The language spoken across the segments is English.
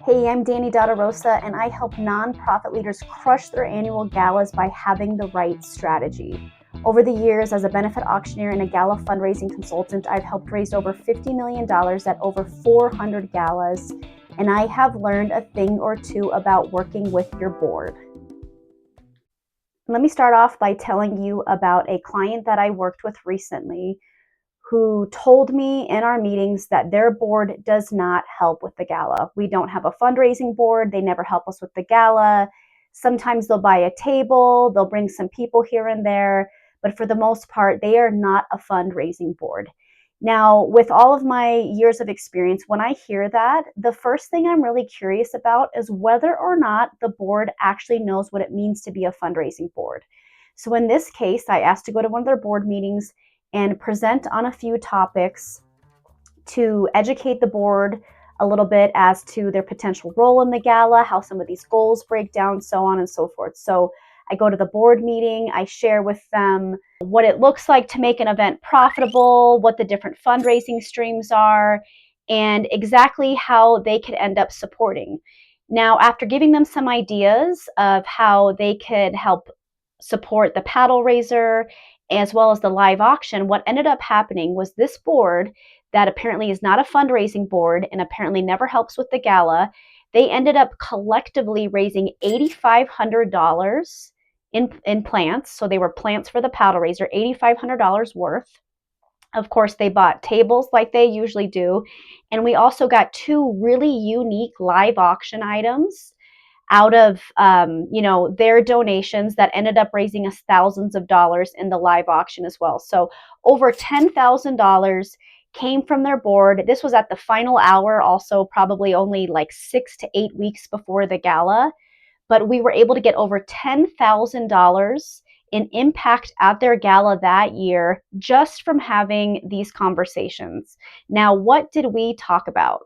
Hey, I'm Danny Rosa, and I help nonprofit leaders crush their annual galas by having the right strategy. Over the years, as a benefit auctioneer and a gala fundraising consultant, I've helped raise over $50 million at over 400 galas, and I have learned a thing or two about working with your board. Let me start off by telling you about a client that I worked with recently who told me in our meetings that their board does not help with the gala. We don't have a fundraising board. They never help us with the gala. Sometimes they'll buy a table, they'll bring some people here and there, but for the most part, they are not a fundraising board. Now, with all of my years of experience, when I hear that, the first thing I'm really curious about is whether or not the board actually knows what it means to be a fundraising board. So in this case, I asked to go to one of their board meetings and present on a few topics to educate the board a little bit as to their potential role in the gala, how some of these goals break down, so on and so forth. So I go to the board meeting, I share with them what it looks like to make an event profitable, what the different fundraising streams are, and exactly how they could end up supporting. Now, after giving them some ideas of how they could help support the paddle raiser as well as the live auction, what ended up happening was this board that apparently is not a fundraising board and apparently never helps with the gala, they ended up collectively raising $8,500 in plants. So they were plants for the paddle raiser, $8,500 worth. Of course, they bought tables like they usually do. And we also got two really unique live auction items out of their donations that ended up raising us thousands of dollars in the live auction as well. So over $10,000 came from their board. This was at the final hour, also probably only like 6 to 8 weeks before the gala, but we were able to get over $10,000 in impact at their gala that year just from having these conversations. Now, what did we talk about?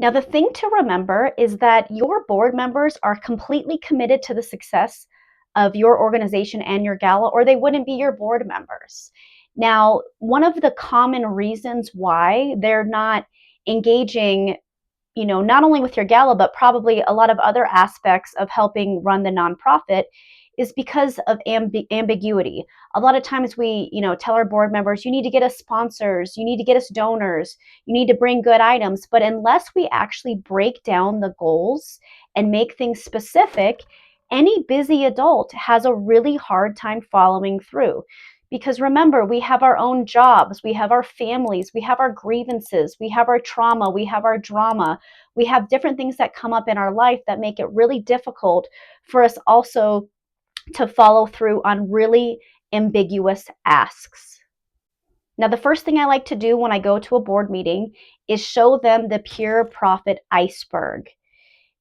Now, the thing to remember is that your board members are completely committed to the success of your organization and your gala, or they wouldn't be your board members. Now, one of the common reasons why they're not engaging, not only with your gala, but probably a lot of other aspects of helping run the nonprofit is because of ambiguity. A lot of times we, tell our board members, you need to get us sponsors, you need to get us donors, you need to bring good items. But unless we actually break down the goals and make things specific, any busy adult has a really hard time following through. Because remember, we have our own jobs, we have our families, we have our grievances, we have our trauma, we have our drama, we have different things that come up in our life that make it really difficult for us also to follow through on really ambiguous asks. Now, the first thing I like to do when I go to a board meeting is show them the pure profit iceberg.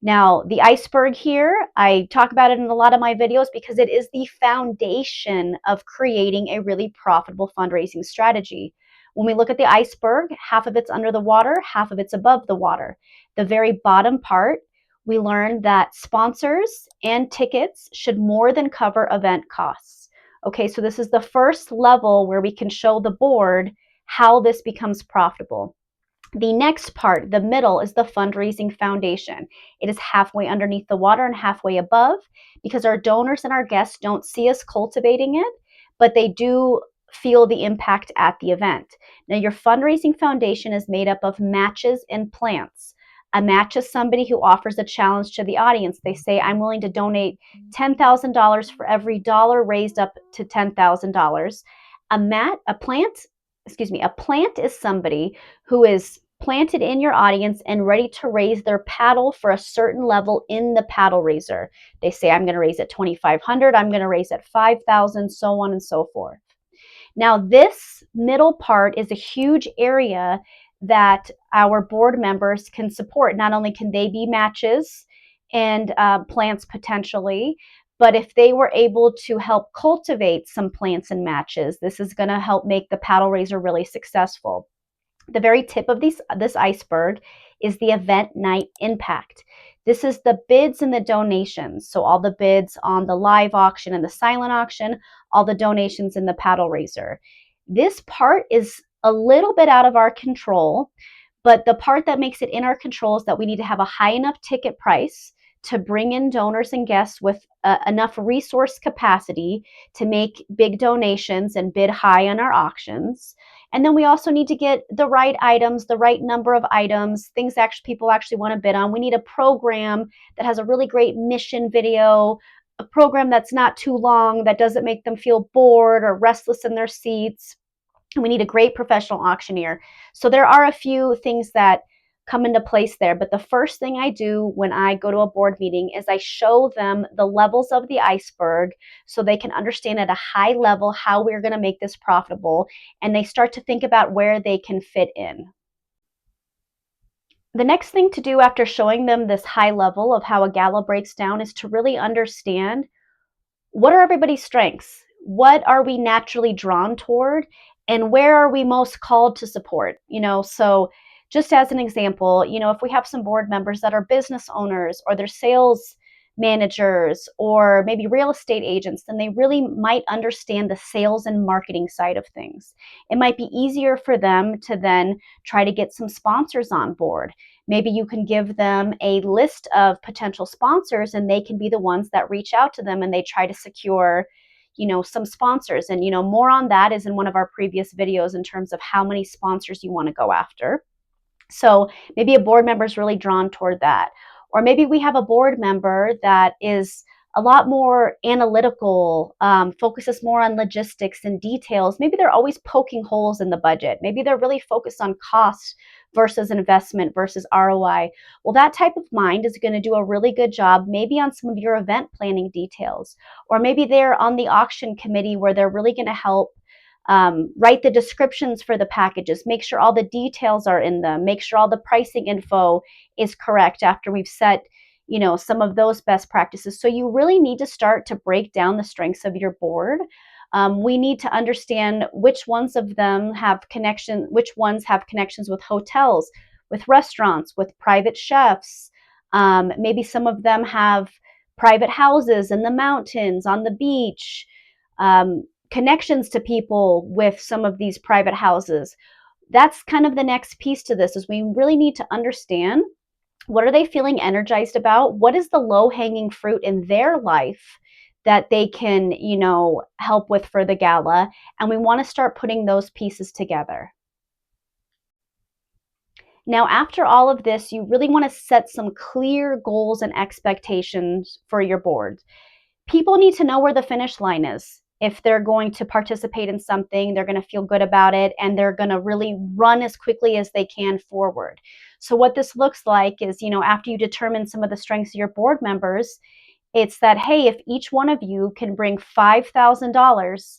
Now, the iceberg here, I talk about it in a lot of my videos because it is the foundation of creating a really profitable fundraising strategy. When we look at the iceberg, half of it's under the water, half of it's above the water. The very bottom part, we learned that sponsors and tickets should more than cover event costs. Okay, so this is the first level where we can show the board how this becomes profitable. The next part, the middle, is the fundraising foundation. It is halfway underneath the water and halfway above because our donors and our guests don't see us cultivating it, but they do feel the impact at the event. Now, your fundraising foundation is made up of matches and plants. A match is somebody who offers a challenge to the audience. They say, I'm willing to donate $10,000 for every dollar raised up to $10,000. A plant is somebody who is planted in your audience and ready to raise their paddle for a certain level in the paddle raiser. They say, I'm going to raise at 2,500, I'm going to raise at 5,000, so on and so forth. Now, this middle part is a huge area that our board members can support. Not only can they be matches and plants potentially, but if they were able to help cultivate some plants and matches, this is going to help make the paddle raiser really successful. The very tip of this iceberg is the event night impact. This is the bids and the donations. So all the bids on the live auction and the silent auction, all the donations in the paddle raiser. This part is a little bit out of our control, But the part that makes it in our control is that we need to have a high enough ticket price to bring in donors and guests with enough resource capacity to make big donations and bid high on our auctions. And then we also need to get the right items, the right number of items, things that people actually want to bid on. We need a program that has a really great mission video, a program that's not too long, that doesn't make them feel bored or restless in their seats. And we need a great professional auctioneer. So there are a few things that come into place there. But the first thing I do when I go to a board meeting is I show them the levels of the iceberg so they can understand at a high level how we're going to make this profitable. And they start to think about where they can fit in. The next thing to do after showing them this high level of how a gala breaks down is to really understand, what are everybody's strengths? What are we naturally drawn toward? And where are we most called to support? So just as an example, if we have some board members that are business owners or they're sales managers or maybe real estate agents, then they really might understand the sales and marketing side of things. It might be easier for them to then try to get some sponsors on board. Maybe you can give them a list of potential sponsors and they can be the ones that reach out to them and they try to secure some sponsors. And more on that is in one of our previous videos in terms of how many sponsors you want to go after. So maybe a board member is really drawn toward that. Or maybe we have a board member that is a lot more analytical, focuses more on logistics and details. Maybe they're always poking holes in the budget. Maybe they're really focused on cost versus investment versus ROI. Well, that type of mind is going to do a really good job maybe on some of your event planning details. Or maybe they're on the auction committee where they're really going to help write the descriptions for the packages, make sure all the details are in them, make sure all the pricing info is correct after we've set some of those best practices. So you really need to start to break down the strengths of your board. We need to understand which ones of them have which ones have connections with hotels, with restaurants, with private chefs. Maybe some of them have private houses in the mountains, on the beach. Connections to people with some of these private houses. That's kind of the next piece to this, is we really need to understand, what are they feeling energized about? What is the low-hanging fruit in their life that they can, help with for the gala? And we want to start putting those pieces together. Now, after all of this, you really want to set some clear goals and expectations for your board. People need to know where the finish line is. If they're going to participate in something, they're going to feel good about it, and they're going to really run as quickly as they can forward. So what this looks like is, after you determine some of the strengths of your board members, it's that, hey, if each one of you can bring $5,000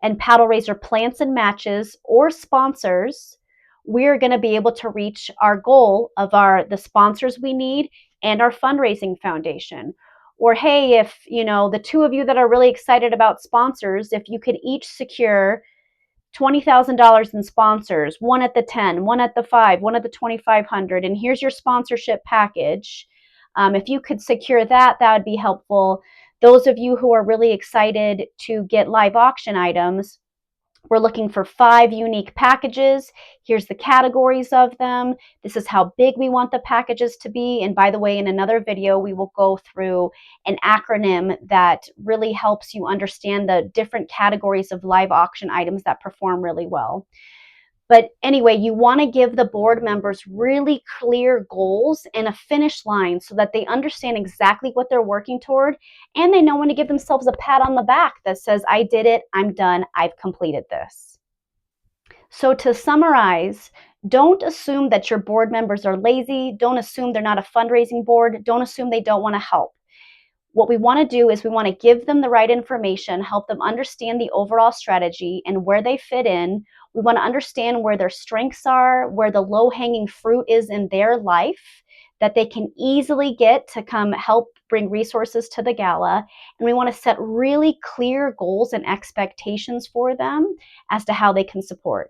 and paddle raiser plants and matches or sponsors, we're going to be able to reach our goal of the sponsors we need and our fundraising foundation. Or, hey, if the two of you that are really excited about sponsors, if you could each secure $20,000 in sponsors, one at the 10, one at the 5, one at the 2,500, and here's your sponsorship package. If you could secure that, that would be helpful. Those of you who are really excited to get live auction items, we're looking for 5 unique packages. Here's the categories of them. This is how big we want the packages to be. And by the way, in another video, we will go through an acronym that really helps you understand the different categories of live auction items that perform really well. But anyway, you want to give the board members really clear goals and a finish line so that they understand exactly what they're working toward, and they know when to give themselves a pat on the back that says, I did it, I'm done, I've completed this. So to summarize, don't assume that your board members are lazy. Don't assume they're not a fundraising board. Don't assume they don't want to help. What we want to do is we want to give them the right information, help them understand the overall strategy and where they fit in. We want to understand where their strengths are, where the low-hanging fruit is in their life that they can easily get to come help bring resources to the gala. And we want to set really clear goals and expectations for them as to how they can support.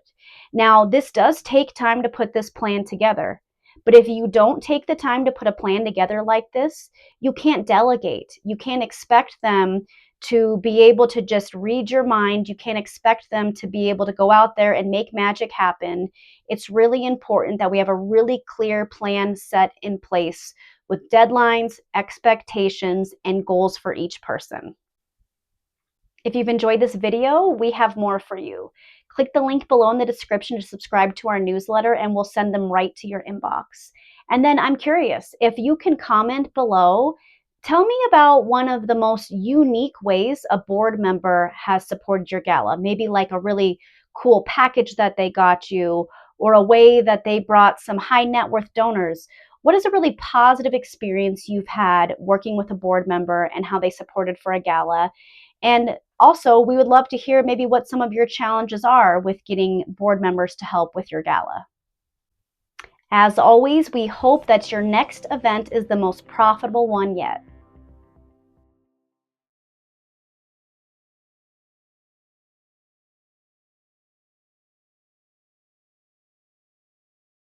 Now, this does take time to put this plan together. But if you don't take the time to put a plan together like this, you can't delegate. You can't expect them to be able to just read your mind. You can't expect them to be able to go out there and make magic happen. It's really important that we have a really clear plan set in place with deadlines, expectations, and goals for each person. If you've enjoyed this video, we have more for you. Click the link below in the description to subscribe to our newsletter, and we'll send them right to your inbox. And then I'm curious, if you can comment below, tell me about one of the most unique ways a board member has supported your gala. Maybe like a really cool package that they got you, or a way that they brought some high net worth donors. What is a really positive experience you've had working with a board member and how they supported for a gala? And also, we would love to hear maybe what some of your challenges are with getting board members to help with your gala. As always, we hope that your next event is the most profitable one yet.